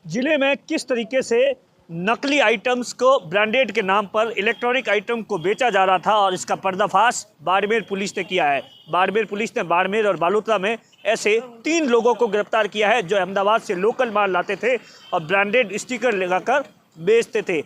जिले में किस तरीके से नकली आइटम्स को ब्रांडेड के नाम पर इलेक्ट्रॉनिक आइटम को बेचा जा रहा था और इसका पर्दाफाश बाड़मेर पुलिस ने किया है। बाड़मेर पुलिस ने बाड़मेर और बालोतरा में ऐसे 3 लोगों को गिरफ्तार किया है जो अहमदाबाद से लोकल माल लाते थे और ब्रांडेड स्टिकर लगाकर बेचते थे।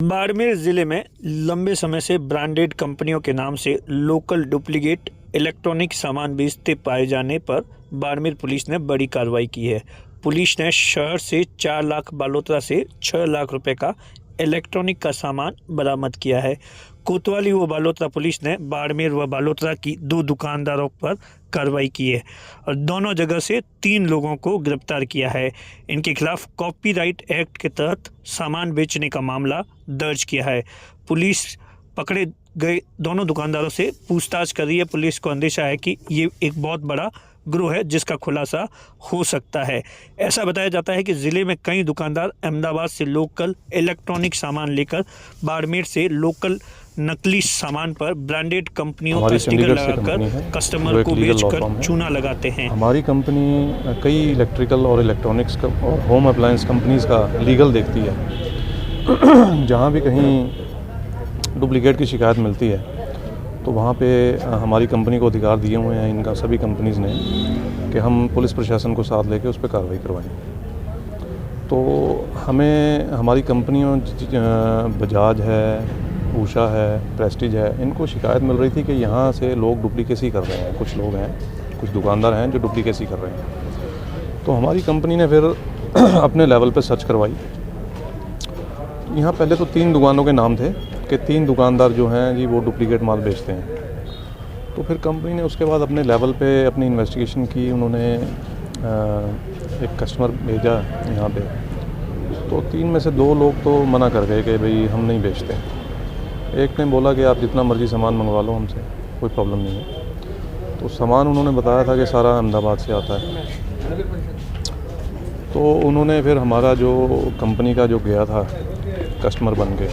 बाड़मेर जिले में लंबे समय से ब्रांडेड कंपनियों के नाम से लोकल डुप्लीकेट इलेक्ट्रॉनिक सामान बेचते पाए जाने पर बाड़मेर पुलिस ने बड़ी कार्रवाई की है। पुलिस ने शहर से 4 लाख, बालोतरा से 6 लाख रुपए का इलेक्ट्रॉनिक का सामान बरामद किया है। कोतवाली व बालोतरा पुलिस ने बाड़मेर व बालोतरा की 2 दुकानदारों पर कार्रवाई की है और दोनों जगह से 3 लोगों को गिरफ्तार किया है। इनके खिलाफ कॉपीराइट एक्ट के तहत सामान बेचने का मामला दर्ज किया है। पुलिस पकड़े गए दोनों दुकानदारों से पूछताछ कर रही है। पुलिस को अंदेशा है कि ये एक बहुत बड़ा गिरोह है जिसका खुलासा हो सकता है। ऐसा बताया जाता है कि ज़िले में कई दुकानदार अहमदाबाद से लोकल इलेक्ट्रॉनिक सामान लेकर बाड़मेर से लोकल नकली सामान पर ब्रांडेड कंपनियों का स्टिकर लगाकर कस्टमर को बेचकर चूना लगाते हैं। हमारी कंपनी कई इलेक्ट्रिकल और इलेक्ट्रॉनिक्स का और होम अप्लायंस कंपनीज़ का लीगल देखती है। जहाँ भी कहीं डुप्लीकेट की शिकायत मिलती है तो वहाँ पे हमारी कंपनी को अधिकार दिए हुए हैं इनका सभी कंपनीज़ ने कि हम पुलिस प्रशासन को साथ लेके उस पर कार्रवाई करवाएं। तो हमें हमारी कंपनियों बजाज है, उषा है, प्रेस्टीज है, इनको शिकायत मिल रही थी कि यहाँ से लोग डुप्लीकेसी कर रहे हैं। कुछ लोग हैं, कुछ दुकानदार हैं जो डुप्लीकेसी कर रहे हैं। तो हमारी कंपनी ने फिर अपने लेवल पे सर्च करवाई। यहाँ पहले तो 3 दुकानों के नाम थे कि 3 दुकानदार जो हैं जी वो डुप्लीकेट माल बेचते हैं। तो फिर कंपनी ने उसके बाद अपने लेवल पे अपनी इन्वेस्टिगेशन की। उन्होंने एक कस्टमर भेजा यहाँ पे, तो 3 में से 2 लोग तो मना कर गए कि भाई हम नहीं बेचते। एक ने बोला कि आप जितना मर्ज़ी सामान मंगवा लो हमसे, कोई प्रॉब्लम नहीं है। तो सामान उन्होंने बताया था कि सारा अहमदाबाद से आता है। तो उन्होंने फिर हमारा जो कंपनी का जो गया था कस्टमर बन के,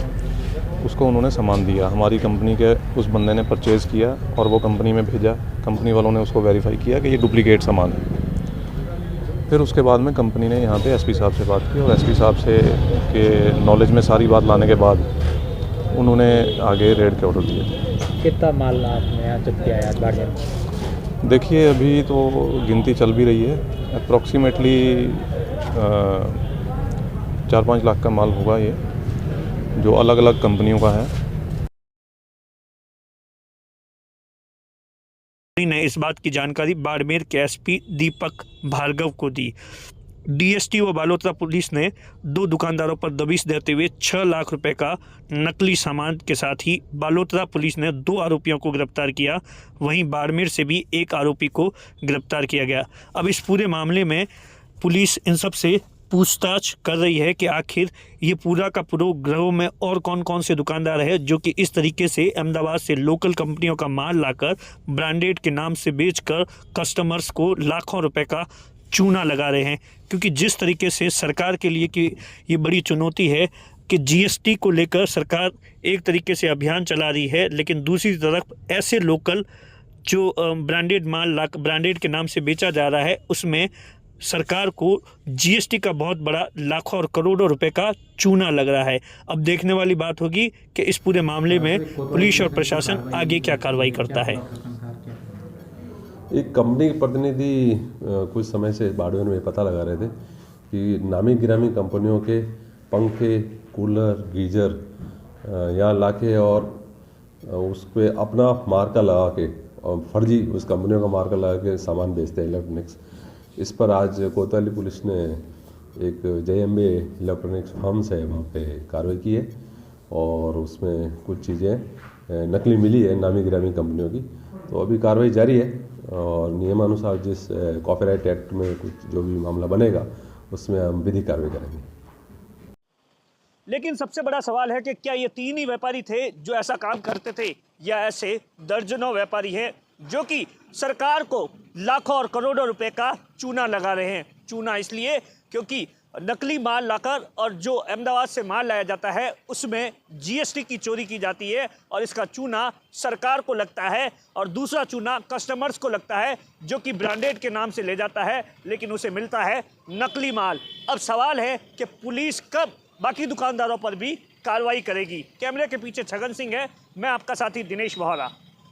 उसको उन्होंने सामान दिया। हमारी कंपनी के उस बंदे ने परचेज़ किया और वो कंपनी में भेजा। कंपनी वालों ने उसको वेरीफाई किया कि ये डुप्लीकेट सामान है। फिर उसके बाद में कंपनी ने यहाँ पे एसपी साहब से बात की और एसपी साहब से के नॉलेज में सारी बात लाने के बाद उन्होंने आगे रेड के ऑर्डर दिए। कितना माल आपने यहाँ जब्त किया है बाड़मेर? देखिए अभी तो गिनती चल भी रही है। अप्रॉक्सीमेटली 4-5 लाख का माल होगा ये, जो अलग अलग कंपनियों का है। ने इस बात की जानकारी बाड़मेर के एसपी दीपक भार्गव को दी। डीएसटी व बालोतरा पुलिस ने 2 दुकानदारों पर दबिश देते हुए 6 लाख रुपए का नकली सामान के साथ ही बालोतरा पुलिस ने 2 आरोपियों को गिरफ्तार किया। वहीं बाड़मेर से भी 1 आरोपी को गिरफ्तार किया गया। अब इस पूरे मामले में पुलिस इन सब से पूछताछ कर रही है कि आखिर ये पूरा का पूरा गिरोह में और कौन कौन से दुकानदार है जो कि इस तरीके से अहमदाबाद से लोकल कंपनियों का माल लाकर ब्रांडेड के नाम से बेचकर कस्टमर्स को लाखों रुपए का चूना लगा रहे हैं। क्योंकि जिस तरीके से सरकार के लिए कि ये बड़ी चुनौती है कि जीएसटी को लेकर सरकार एक तरीके से अभियान चला रही है, लेकिन दूसरी तरफ ऐसे लोकल जो ब्रांडेड माल ब्रांडेड के नाम से बेचा जा रहा है उसमें सरकार को जीएसटी का बहुत बड़ा लाखों और करोड़ों रुपए का चूना लग रहा है। अब देखने वाली बात होगी कि इस पूरे मामले में पुलिस और प्रशासन आगे क्या कार्रवाई करता है। एक कंपनी के प्रतिनिधि कुछ समय से बाड़मेर में पता लगा रहे थे कि नामी गिरामी कंपनियों के पंखे, कूलर, गीजर यहाँ लाके और उस पर अपना मार्का लगा के और फर्जी उस कंपनियों का मार्का लगा के सामान बेचते हैं इलेक्ट्रॉनिक्स। इस पर आज कोतवाली पुलिस ने एक JMB इलेक्ट्रॉनिक्स फर्म्स है वहाँ पे कार्रवाई की है और उसमें कुछ चीज़ें नकली मिली है नामी गिरामी कंपनियों की। तो अभी कार्रवाई जारी है और नियमानुसार जिस कॉपीराइट एक्ट में कुछ जो भी मामला बनेगा उसमें हम विधिक कार्रवाई करेंगे। लेकिन सबसे बड़ा सवाल है कि क्या ये 3 ही व्यापारी थे जो ऐसा काम करते थे या ऐसे दर्जनों व्यापारी हैं जो कि सरकार को लाखों और करोड़ों रुपए का चूना लगा रहे हैं। चूना इसलिए क्योंकि नकली माल लाकर और जो अहमदाबाद से माल लाया जाता है उसमें जीएसटी की चोरी की जाती है और इसका चूना सरकार को लगता है और दूसरा चूना कस्टमर्स को लगता है जो कि ब्रांडेड के नाम से ले जाता है लेकिन उसे मिलता है नकली माल। अब सवाल है कि पुलिस कब बाकी दुकानदारों पर भी कार्रवाई करेगी। कैमरे के पीछे छगन सिंह है, मैं आपका साथी दिनेश बोहरा।